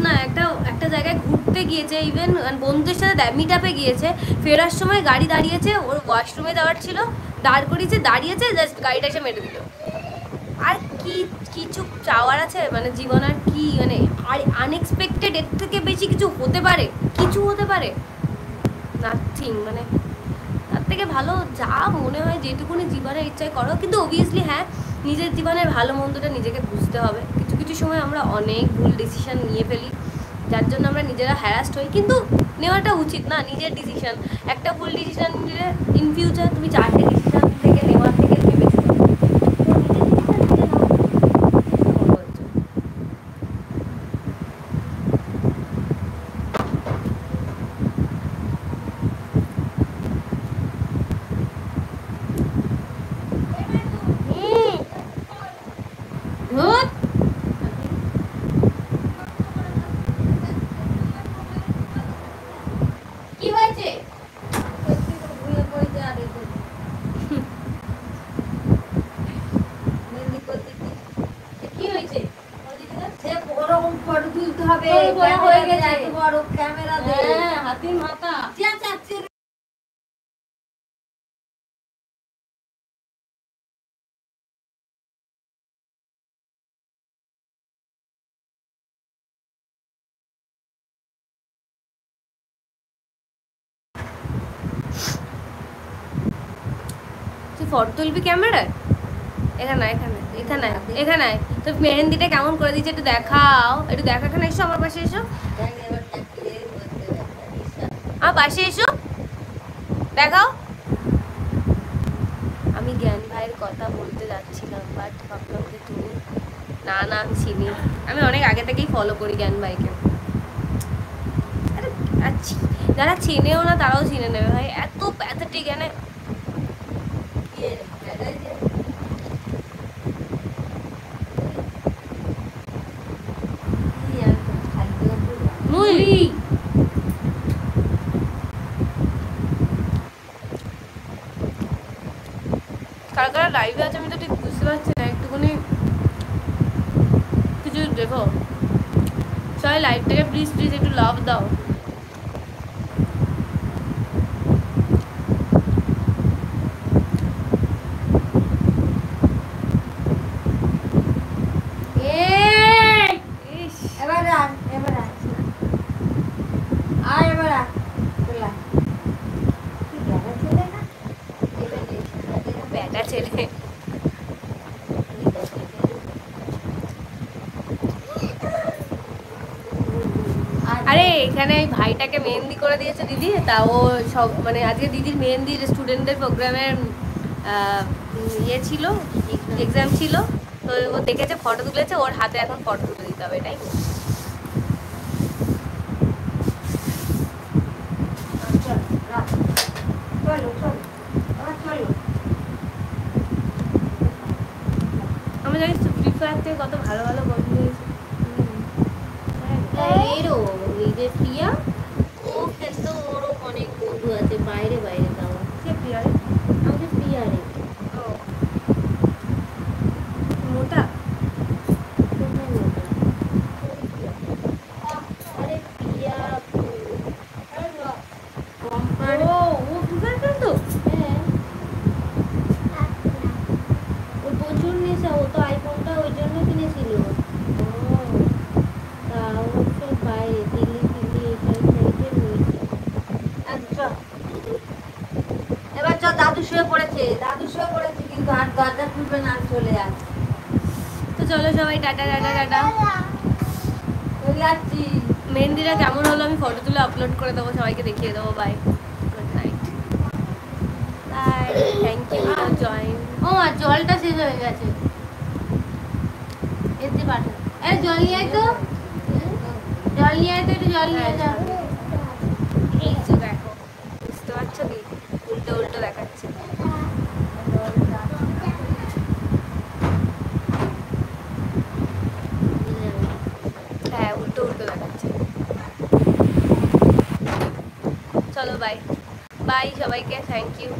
না একটা একটা জায়গায় ঘুরতে গিয়েছে, ইভেন বন্ধুদের সাথে মিট আপে গিয়েছে, ফেরার সময় গাড়ি দাঁড়িয়েছে, ওর ওয়াশরুমে যাওয়ার ছিল, দাঁড় করিয়েছে, দাঁড়িয়েছে, জাস্ট গাড়িটা এসে মেরে দিল। আর কি কিছু চাওয়ার আছে মানে জীবন, আর কি মানে আর আনএক্সপেক্টেড এর থেকে বেশি কিছু হতে পারে? কিছু হতে পারে? নাথিং। মানে তার থেকে ভালো যা মনে হয় যেটুকুনি জীবনের ইচ্ছায় করো, কিন্তু অবভিয়াসলি হ্যাঁ, নিজের জীবনের ভালো মন্দটা নিজেকে বুঝতে হবে। কিছু কিছু সময় আমরা অনেক ভুল ডিসিশন নিয়ে ফেলি, যার জন্য আমরা নিজেরা হ্যারাস্ট হই, কিন্তু নেওয়াটা উচিত না নিজের ডিসিশন। একটা ভুল ডিসিশন নিলে ইন ফিউচার তুমি 4টে ডিসিশন থেকে নেওয়ার থেকে তুমি বেশি ফটো তুলবি ক্যামেরায়? এখানে এখানে এখানে এখানে তো মেহেন্দিটা কেমন করে দিচ্ছে একটু দেখাও, একটু দেখা। এখানে এসো, আমার পাশে এসো, আমার পাশে এসো, দেখাও। আমি জ্ঞান ভাইয়ের কথা বলতে যাচ্ছিলাম, বাট ভাবলাম যে তুমি না না আমি চিনি, আমি অনেক আগে থেকেই ফলো করি জ্ঞান ভাইকে। আচ্ছা, যারা চেনেও না তারাও চিনে নেবে ভাই, এত প্যাথেটিক। এনে কারা কারা লাইভে আছে আমি তো ঠিক বুঝতে পারছি না, একটুখানি কিছু দেখো সবাই, লাইভটাকে প্লিজ প্লিজ একটু লাভ দাও। আরে এখানে ভাইটাকে মেহেন্দি করে দিয়েছে দিদি, তা ও সব মানে আজকে দিদির মেহেন্দির স্টুডেন্টদের প্রোগ্রামের ইয়ে ছিল, এক্সাম ছিল, তো ও দেখেছে, ফটো তুলেছে, ওর হাতে এখন ফটো তুলে দিতে হবে, এটাই। আমি জানিস তো ফ্রি ফায়ার থেকে কত ভালো ভালো বন্ধু হয়েছে। এরও এই যে প্রিয়া, ও কিন্তু ওরও অনেক বন্ধু আছে বাইরে বাইরে। তাও সে প্রিয়া রে, আমাদের প্রিয়া রে মোটা, আরে প্রিয়া ও ও ফ্রি ফায়ার খেলতো। হ্যাঁ ওর প্রচুর নেশা, ও তো আইফোনটা ওই জন্য কিনেছিল। এবার চ, দাদু শুয়ে পড়েছে, দাদু শুয়ে পড়েছে, কিন্তু আর দরজা খুলবে না, চলে যাচ্ছে। তো চলো সবাই টাটা টাটা টাটা, চলে যাচ্ছি। মেহেন্দিটা কেমন হলো আমি ফটো তুলে আপলোড করে দেবো, সবাইকে দেখিয়ে দেবো। Bye, good night, bye, thank you for join. ও আর জলটা শেষ হয়ে গেছে, এতে পাঠা। এ জল নিয়ে আয় তো, জল নিয়ে আয় তো, একটু জল নিয়ে যা। এই যে দেখো, বুঝতে পারছো কি, উল্টো উল্টো দেখাচ্ছে। হ্যাঁ উল্টো উল্টো দেখাচ্ছে। চলো বাই বাই সবাইকে, থ্যাংক ইউ।